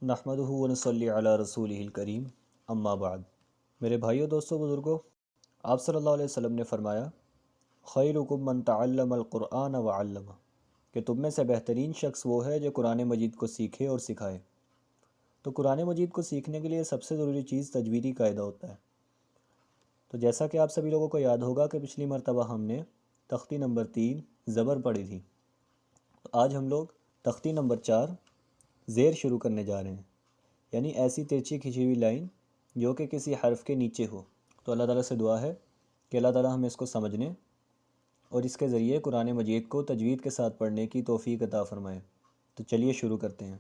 نحمدہ و نصلی علی رسولہ الکریم اما بعد۔ میرے بھائیوں، دوستوں، بزرگوں، آپ صلی اللہ علیہ وسلم نے فرمایا، خیرکم من تعلم القرآن وعلمہ، کہ تم میں سے بہترین شخص وہ ہے جو قرآن مجید کو سیکھے اور سکھائے۔ تو قرآن مجید کو سیکھنے کے لیے سب سے ضروری چیز تجویدی قاعدہ ہوتا ہے۔ تو جیسا کہ آپ سبھی لوگوں کو یاد ہوگا کہ پچھلی مرتبہ ہم نے تختی نمبر 3 زبر پڑھی تھی، تو آج ہم لوگ تختی نمبر 4 زیر شروع کرنے جا رہے ہیں، یعنی ایسی ترچھی کھینچی ہوئی لائن جو کہ کسی حرف کے نیچے ہو۔ تو اللہ تعالیٰ سے دعا ہے کہ اللہ تعالیٰ ہمیں اس کو سمجھنے اور اس کے ذریعے قرآن مجید کو تجوید کے ساتھ پڑھنے کی توفیق عطا فرمائے۔ تو چلیے شروع کرتے ہیں۔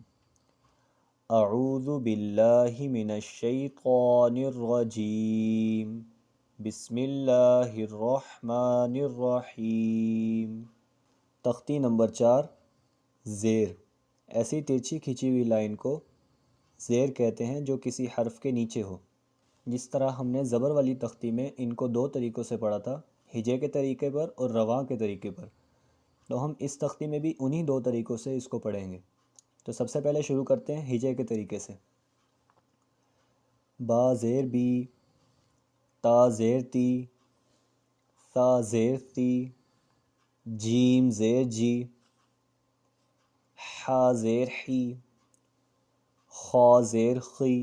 اعوذ باللہ من الشیطان الرجیم، بسم اللہ الرحمن الرحیم۔ تختی نمبر 4 زیر، ایسی ترچھی کھینچی ہوئی لائن کو زیر کہتے ہیں جو کسی حرف کے نیچے ہو۔ جس طرح ہم نے زبر والی تختی میں ان کو 2 طریقوں سے پڑھا تھا، ہجے کے طریقے پر اور رواں کے طریقے پر، تو ہم اس تختی میں بھی انہی 2 طریقوں سے اس کو پڑھیں گے۔ تو سب سے پہلے شروع کرتے ہیں ہجے کے طریقے سے۔ با زیر بی، تا زیر تی، ثا زیر تی، جیم زیر جی، حا زیر حی، خا زیر خی،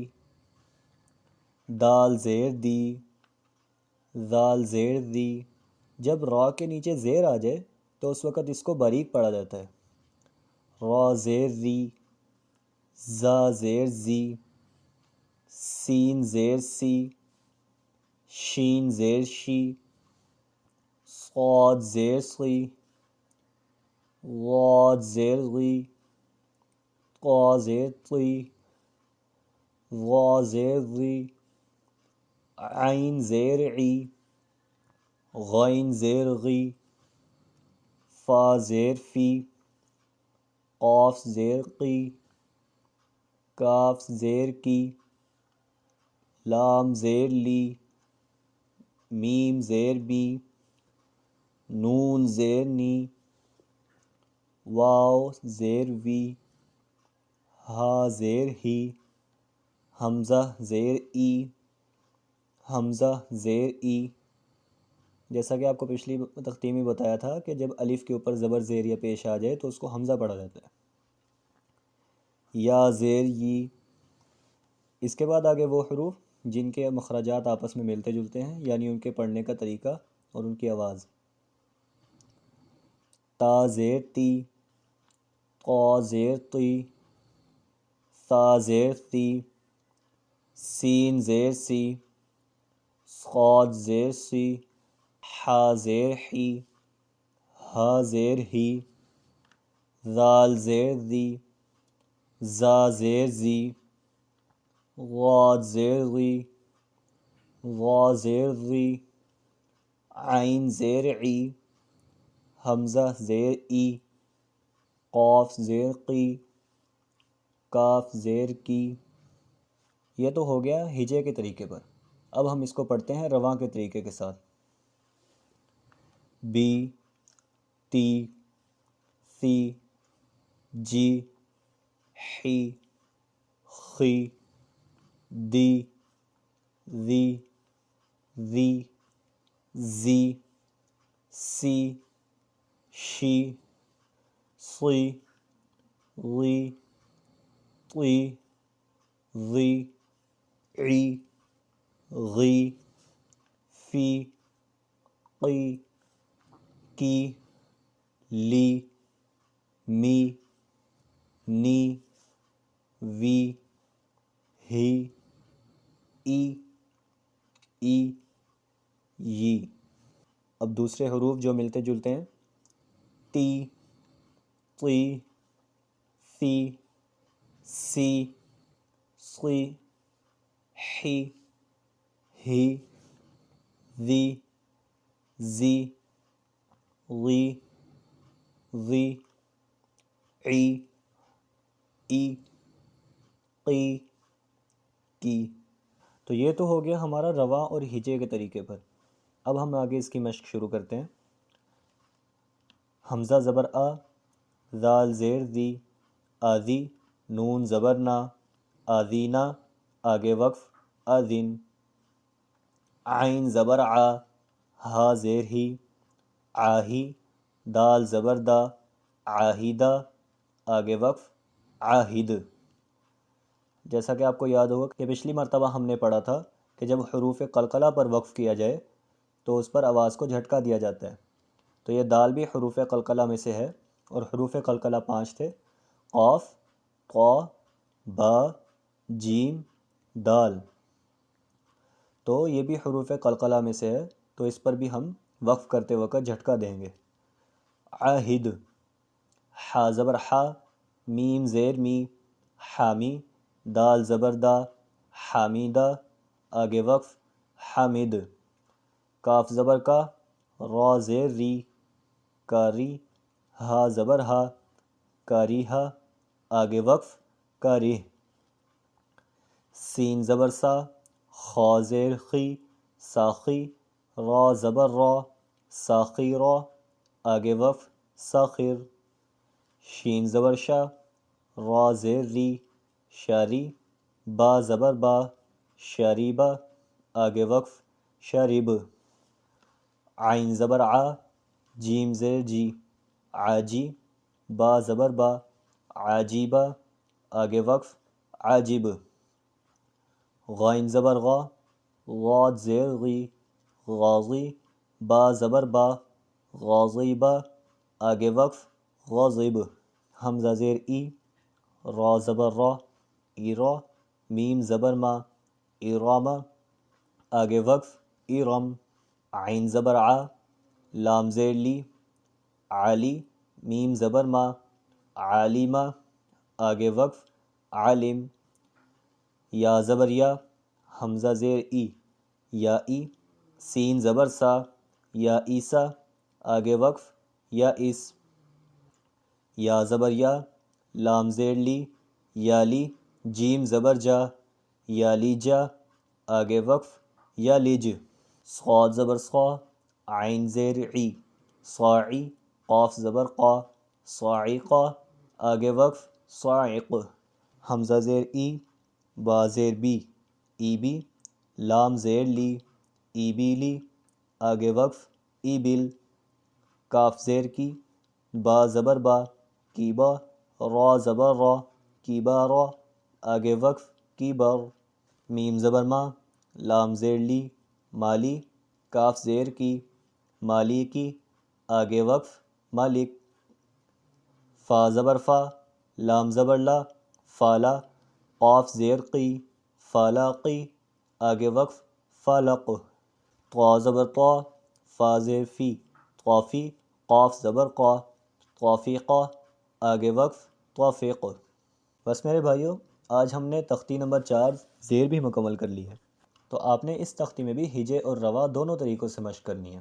دال زیر دی، ذال زیر دی۔ جب را کے نیچے زیر آ جائے تو اس وقت اس کو باریک پڑھا جاتا ہے۔ را زیر ری، زا زیر زی، سین زیر سی، شین زیر شی، صاد زیر صی، غاد زیر غی، قا زیر طی، غا زیر غی، عین زیر عی، غین زیر غی، فا زیر فی، قاف زیر قی، کاف زیر کی، لام زیر لی، میم زیر بی، نون زیر نی، واو زیر وی، ہا زیر ہی، حمزہ زیر ای، حمزہ زیر ای۔ جیسا کہ آپ کو پچھلی تختی میں بتایا تھا کہ جب الف کے اوپر زبر زیر یا پیش آ جائے تو اس کو حمزہ پڑھا جاتا ہے۔ یا زیر یی۔ اس کے بعد آگے وہ حروف جن کے مخرجات آپس میں ملتے جلتے ہیں، یعنی ان کے پڑھنے کا طریقہ اور ان کی آواز۔ تا زیر تی، قا زیر طی، ثا زیر ثی، سین زیر سی، صاد زیر سی، حا زیر حی، ہا زیر ہی، ذال زیر ذی، زا زیر زی، غاد زیر غی، غا زیر غی، عین زیر عی، حمزہ زیر ای، قاف زیر قی، کاف زیر کی۔ یہ تو ہو گیا ہجے کے طریقے پر۔ اب ہم اس کو پڑھتے ہیں رواں کے طریقے کے ساتھ۔ بی، تی، ثی، جی، حی، خی، دی، ذی، ذی، زی، سی، شی، صی، غی، طی، ذی، عی، غی، فی، قی، کی، لی، می، نی، وی، ہی، ای، ای، یی۔ اب دوسرے حروف جو ملتے جلتے ہیں، تی، طی، ثی، سی، صی، حی، ہی، ذی، زی، غی، ذی، عی، ای، قی، کی۔ تو یہ تو ہو گیا ہمارا رواں اور ہجے کے طریقے پر۔ اب ہم آگے اس کی مشق شروع کرتے ہیں۔ حمزہ زبر آ، ذال زیر ذی، آذی، نون زبر نا، آذینہ آگے وقف اذن، عین زبر ع ہا زیر ہی عاہی، دال زبر دا عاہدہ آگے وقف عاہد۔ جیسا کہ آپ کو یاد ہوگا کہ پچھلی مرتبہ ہم نے پڑھا تھا کہ جب حروف قلقلہ پر وقف کیا جائے تو اس پر آواز کو جھٹکا دیا جاتا ہے، تو یہ دال بھی حروف قلقلہ میں سے ہے، اور حروف قلقلہ 5 تھے: قاف، قا، با، جیم، دال، تو یہ بھی حروف قلقلہ میں سے ہے، تو اس پر بھی ہم وقف کرتے وقت جھٹکا دیں گے۔ عاہد، حا زبر حا، میم زیر می حامی، دال زبر دا حامیدہ آگے وقف حامد، کاف زبر کا، را زیر ری کاری، ہا زبر ہا کاریہا آگے وقف کاریہ، سین زبر سا، خا زیر خی ساخی، را زبر را ساخیرا آگے وقف ساخر، شین زبر شا، را زیر ری شاری، با زبر با شاریبا آگے وقف شارب، عین زبر آ، جیم زیر جی عاجی، با زبر با عاجیبا آگے وقف عاجب، غائن زبر غا، غاد زیر غی غازی، با زبر با غازیبا آگے وقف غاضب، حمزہ زیر ای، را زبر را ایرا، میم زبر ما ایراما آگے وقف ایرم، عین زبر ع، لام زیر لی عالی، میم زبر ما عالیما آگے وقف عالم، یا زبر یا، حمزہ زیر ای یا ای، سین زبر سا یا عیسا آگے وقف یا اس، یا زبر یا، لام زیر لی یالی، جیم زبر جا یالی جا آگے وقف یا لج، صاد زبر صا، عین زیر عی صاعی، قاف زبر قا صاعقہ آگے وقف صاعق، حمزہ زیر ای، با زیر بی ای بی، لام زیر لی ای بی لی آگے وقف ای بل، کاف زیر کی، با زبر با کیبا، را زبر را کیبا را آگے وقف کیبر، میم زبر ما، لام زیر لی مالی، کاف زیر کی مالی کی آگے وقف مالک، فا زبر فا، لام زبر لا فالا، قاف زیر قی فالاقی آگے وقف فالق، طا زبر طا، فا زیر فی طافی، قاف زبر قا طافقہ آگے وقف طافق۔ بس میرے بھائیوں، آج ہم نے تختی نمبر 4 زیر بھی مکمل کر لی ہے، تو آپ نے اس تختی میں بھی ہجے اور روا دونوں طریقوں سے مشق کرنی ہے۔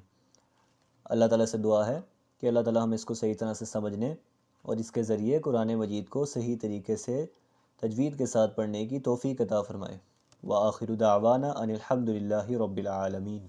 اللہ تعالیٰ سے دعا ہے کہ اللہ تعالیٰ ہم اس کو صحیح طرح سے سمجھنے اور اس کے ذریعے قرآن مجید کو صحیح طریقے سے تجوید کے ساتھ پڑھنے کی توفیق عطا فرمائے۔ وآخر دعوانا ان الحمد للہ رب العالمین۔